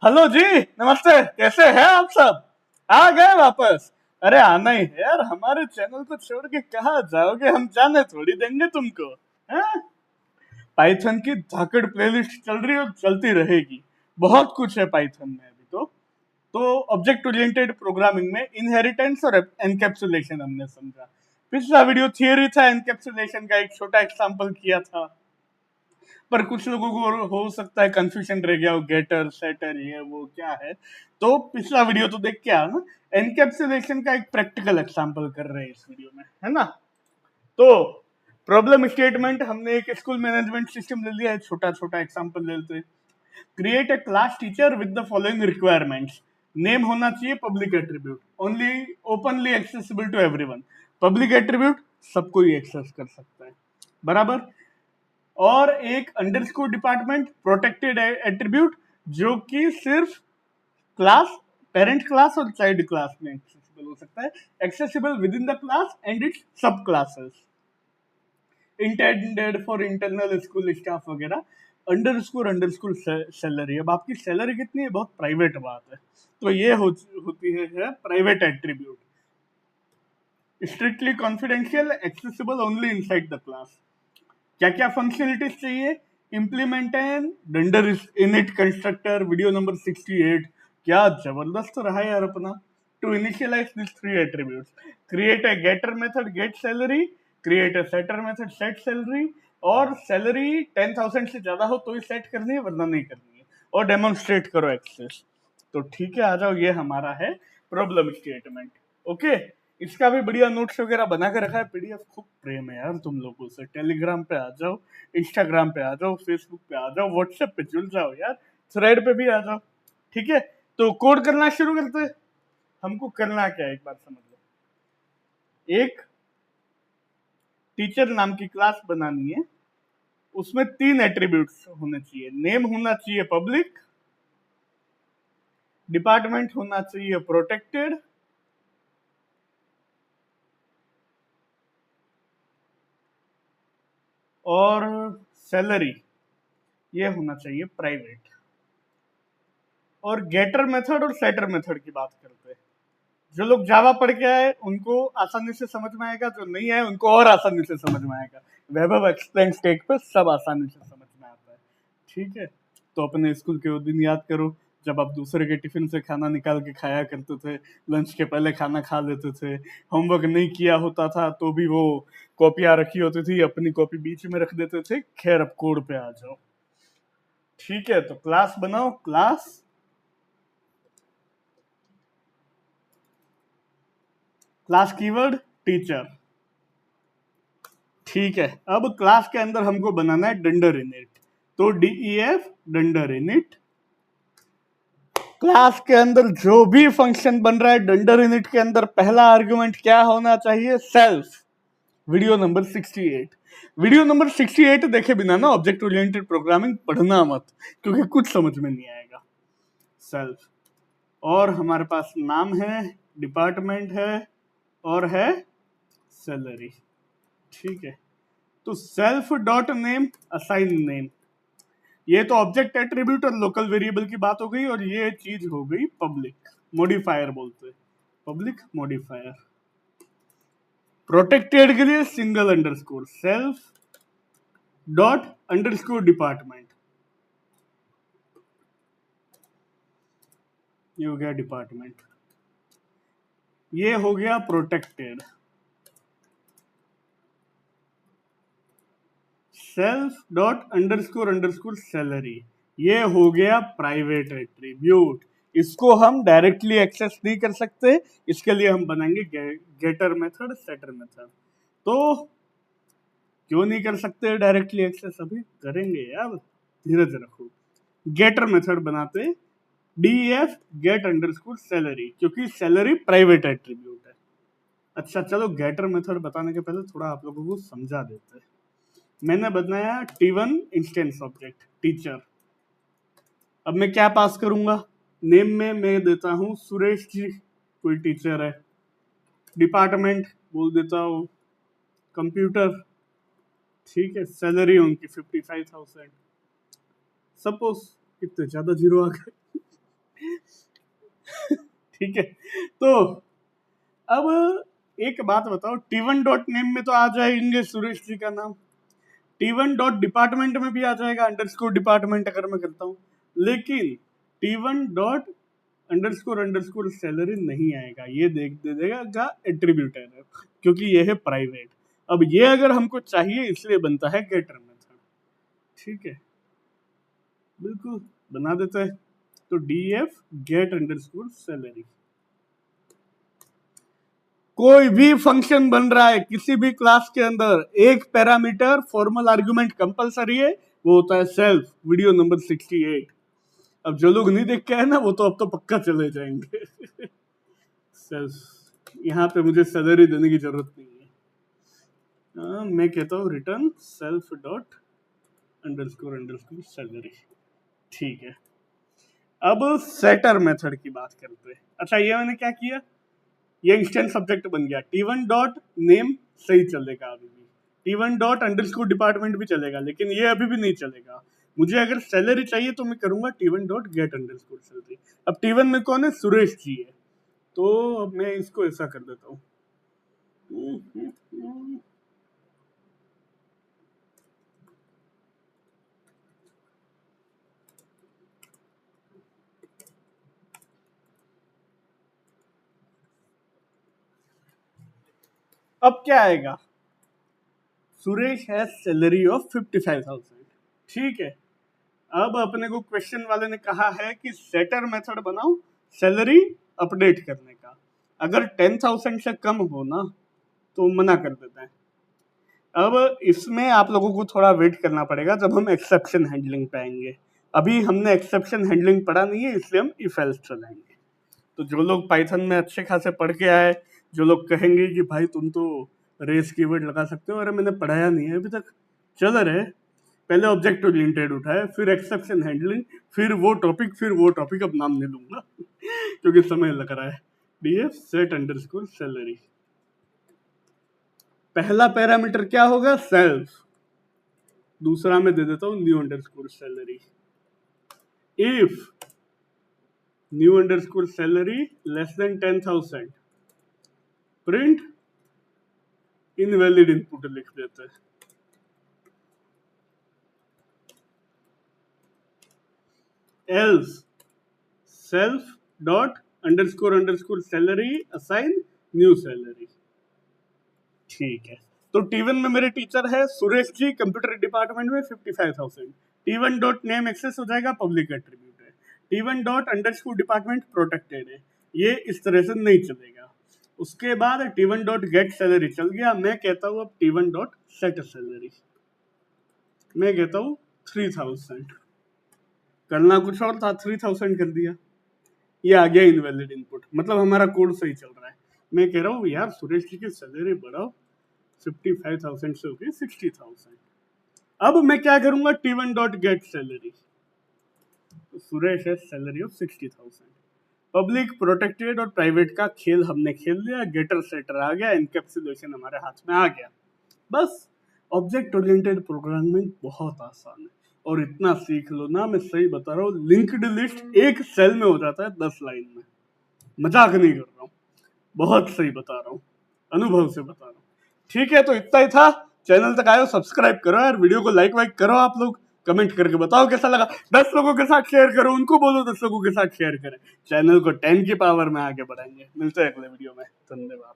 Hello जी, नमस्ते। कैसे हैं आप सब? आ गए वापस? अरे आना ही है यार, हमारे चैनल को छोड़ के कहाँ जाओगे? हम जाने थोड़ी देंगे तुमको। हैं? पाइथन की धाकड़ प्लेलिस्ट चल रही है और चलती रहेगी। बहुत कुछ है पाइथन में अभी तो ऑब्जेक्ट ओरिएंटेड प्रोग्रामिंग में इनहेरिटेंस और एनकैप्सुलेशन हमने समझा। पिछला वीडियो थियरी था, एनकैप्सुलेशन का एक छोटा एग्जांपल किया था। पर कुछ लोगों को हो सकता है कंफ्यूजन रह गया हो, गेटर सेटर ये वो क्या है। तो पिछला वीडियो तो देख के आया ना। एनकैप्सुलेशन का एक प्रैक्टिकल एग्जांपल कर रहे हैं इस वीडियो में, है ना। तो प्रॉब्लम स्टेटमेंट हमने एक स्कूल मैनेजमेंट सिस्टम ले लिया है, छोटा छोटा एग्जांपल ले लेते हैं। Create a class teacher with the following requirements. Name होना चाहिए public attribute, only openly accessible to everyone. Public attribute सबको ही एक्सेस कर सकता है, बराबर। और एक अंडरस्कोर डिपार्टमेंट प्रोटेक्टेड एट्रीब्यूट, जो कि सिर्फ क्लास, पेरेंट क्लास और चाइल्ड क्लास में एक्सेसिबल हो सकता है। Accessible with in the class and its subclasses. Intended for internal school staff वगैरह। Underscore salary. अब आपकी सैलरी कितनी है बहुत प्राइवेट बात है, तो ये होती है private attribute. Strictly confidential, accessible only inside the class. क्या क्या फंक्शनलिटीज चाहिए? Implement an dunder init constructor, video number 68। क्या जबरदस्त रहा यार अपना। To initialize this three attributes, create a getter method get salary, create a setter method set salary, और salary 10,000 से ज्यादा हो तो ही सेट करनी है, वरना नहीं करनी है, और डेमोन्स्ट्रेट करो एक्सेस। तो ठीक है, आ जाओ, ये हमारा है प्रॉब्लम स्टेटमेंट। ओके, इसका भी बढ़िया नोट्स वगैरह बना के रखा है, पीडीएफ। खूब प्रेम है यार तुम लोगों से। टेलीग्राम पे आ जाओ, इंस्टाग्राम पे आ जाओ, फेसबुक पे आ जाओ, व्हाट्सएप पे जुड़ जाओ यार, थ्रेड पे भी आ जाओ। ठीक है, तो कोड करना शुरू करते हैं। हमको करना क्या है एक बार समझ लो। एक टीचर नाम की क्लास बनानी है, उसमें 3 एट्रीब्यूट्स होने चाहिए। नेम होना चाहिए पब्लिक, डिपार्टमेंट होना चाहिए प्रोटेक्टेड, और सैलरी ये होना चाहिए प्राइवेट। और गेटर मेथड और सेटर मेथड की बात करते हैं। जो लोग जावा पढ़ के आए उनको आसानी से समझ में आएगा, जो नहीं आए उनको और आसानी से समझ में आएगा। वैभव एक्सप्लेन स्टेक पे सब आसानी से समझ में आता है। ठीक है, तो अपने स्कूल के वो दिन याद करो जब आप दूसरे के टिफिन से खाना निकाल के खाया करते थे, लंच के पहले खाना खा लेते थे, होमवर्क नहीं किया होता था तो भी वो कॉपियां रखी होती थी, अपनी कॉपी बीच में रख देते थे। खैर, अब कोड पे आ जाओ। ठीक है, तो क्लास बनाओ। Class keyword teacher. ठीक है, अब क्लास के अंदर हमको बनाना है डंडर इनिट, तो डीईएफ डंडर इनिट। क्लास के अंदर जो भी फंक्शन बन रहा है डंडर इनिट के अंदर पहला आर्गुमेंट क्या होना चाहिए? Self. Video number 68। Video number 68 देखे बिना ना ऑब्जेक्ट ओरिएंटेड प्रोग्रामिंग पढ़ना मत, क्योंकि कुछ समझ में नहीं आएगा। सेल्फ, और हमारे पास नाम है, डिपार्टमेंट है, और है सैलरी। ठीक है, तो self dot name assign name, ये तो ऑब्जेक्ट एट्रीब्यूट और लोकल वेरिएबल की बात हो गई, और ये चीज हो गई पब्लिक मॉडिफायर बोलते हैं, पब्लिक मॉडिफायर। प्रोटेक्टेड के लिए single underscore, self dot underscore department, ये हो गया डिपार्टमेंट, ये हो गया protected. Self dot underscore underscore salary, ये हो गया प्राइवेट एट्रीब्यूट। इसको हम डायरेक्टली एक्सेस नहीं कर सकते, इसके लिए हम बनाएंगे गेटर मेथड सेटर मेथड। तो क्यों नहीं कर सकते डायरेक्टली एक्सेस? अभी करेंगे यार, धीरज रखो। गेटर मेथड बनाते डीएफ गेट अंडरस्कोर सैलरी, क्योंकि सैलरी प्राइवेट एट्रीब्यूट है। अच्छा चलो, गेटर मेथड बताने के पहले थोड़ा आप लोगों को समझा देते हैं। मैंने बनाया T1 इंस्टेंस ऑब्जेक्ट टीचर। अब मैं क्या पास करूंगा? नेम में मैं देता हूं सुरेश जी, कोई टीचर है। डिपार्टमेंट बोल देता हूं कंप्यूटर। ठीक है, सैलरी उनकी 55,000। सपोज, कितने ज्यादा जीरो आ गए। ठीक है। तो अब एक बात बताओ, T1 डॉट नेम में तो आ जाएंगे सुरेश जी का नाम, T1 डॉट डिपार्टमेंट में भी आ जाएगा अंडरस्कोर डिपार्टमेंट अगर मैं करता हूँ, लेकिन T1 dot underscore underscore salary नहीं आएगा, ये देख दे देगा एट्रीब्यूट एरर, क्योंकि ये है प्राइवेट। अब ये अगर हमको चाहिए इसलिए बनता है गेटर मेथड, ठीक है, बिल्कुल बना देते हैं। तो df गेट अंडरस्कोर सैलरी, कोई भी फंक्शन बन रहा है किसी भी क्लास के अंदर, एक पैरामीटर फॉर्मल आर्गुमेंट कंपलसरी है, वो होता है सेल्फ, वीडियो नंबर 68। अब जो लोग नहीं देख के आए ना वो तो अब तो पक्का चले जाएंगे। सेल्फ, यहाँ पे मुझे सैलरी देने की जरूरत नहीं है, मैं कहता हूँ return self dot underscore underscore salary, ठीक है। अब सेटर मेथड की बात करते हैं। अच्छा, ये मैंने क्या किया, ये इंस्टेंस सब्जेक्ट बन गया, T1 डॉट नेम सही चलेगा अभी भी, T1 डॉट अंडरस्कोर डिपार्टमेंट भी चलेगा, लेकिन ये अभी भी नहीं चलेगा। मुझे अगर सैलरी चाहिए तो मैं करूंगा T1 dot gate underscore salary. अब T1 में कौन है, सुरेश जी है, तो अब मैं इसको ऐसा कर देता हूँ, अब क्या आएगा, सुरेश है सैलरी ऑफ 55,000, ठीक है। अब अपने को क्वेश्चन वाले ने कहा है कि सेटर मेथड बनाओ सैलरी अपडेट करने का, अगर 10,000 से कम हो ना तो मना कर देते हैं। अब इसमें आप लोगों को थोड़ा वेट करना पड़ेगा जब हम एक्सेप्शन हैंडलिंग पे आएंगे, अभी हमने एक्सेप्शन हैंडलिंग पढ़ा नहीं है इसलिए हम इफ एल्स चलाएंगे। तो जो लोग पाइथन में अच्छे खासे पढ़ के आए, जो लोग कहेंगे कि भाई तुम तो रेस कीवर्ड लगा सकते हो, अरे मैंने पढ़ाया नहीं है अभी तक, चल रहे पहले ऑब्जेक्ट ओरिएंटेड उठाए, फिर एक्सेप्शन हैंडलिंग, फिर वो टॉपिक, अब नाम नहीं लूंगा क्योंकि समय लग रहा है। df set अंडरस्कोर सैलरी, पहला पैरामीटर क्या होगा, सेल्फ, दूसरा मैं दे देता हूं new underscore salary. If new underscore salary less than 10,000, print invalid input लिख देते हैं। Else self dot underscore underscore salary assign new salary, ठीक है। तो T1 में मेरे टीचर है सुरेश जी, कंप्यूटर डिपार्टमेंट में 55,000, T1 डॉट नेम एक्सेस हो जाएगा, पब्लिक एट्रीब्यूट है, T1 dot underscore department protected है, ये इस तरह से नहीं चलेगा। उसके बाद T1 डॉट गेट सैलरी चल गया, मैं कहता हूँ अब T1 डॉट सेट सैलरी, मैं कहता हूँ 3,000, करना कुछ और था 3,000 कर दिया, ये आ गया इनवैलिड इनपुट, मतलब हमारा कोड सही चल रहा है। मैं कह रहा हूँ यार सुरेश जी की सैलरी बढ़ाओ, 55,000 से होगी 60,000। अब मैं क्या करूंगा, T1 डॉट गेट सैलरी, तो सुरेश है सैलरी ऑफ 60,000, पब्लिक प्रोटेक्टेड और प्राइवेट का खेल हमने खेल लिया, गेटर सेटर आ गया, इनकैप्सुलेशन हमारे हाथ में आ गया, बस। ऑब्जेक्ट ओरिएंटेड प्रोग्रामिंग बहुत आसान है, और इतना सीख लो ना, मैं सही बता रहा हूँ, लिंक्ड लिस्ट एक सेल में हो जाता है 10 लाइन में, मजाक नहीं कर रहा हूँ, बहुत सही बता रहा हूँ, अनुभव से बता रहा हूँ। ठीक है, तो इतना ही था, चैनल तक आए सब्सक्राइब करो यार, वीडियो को लाइक वाइक करो, आप लोग कमेंट करके बताओ कैसा लगा, 10 लोगों के साथ शेयर करो, उनको बोलो 10 लोगों के साथ शेयर करें, चैनल को 10 की पावर में आगे बढ़ाएंगे। मिलते हैं अगले वीडियो में, धन्यवाद।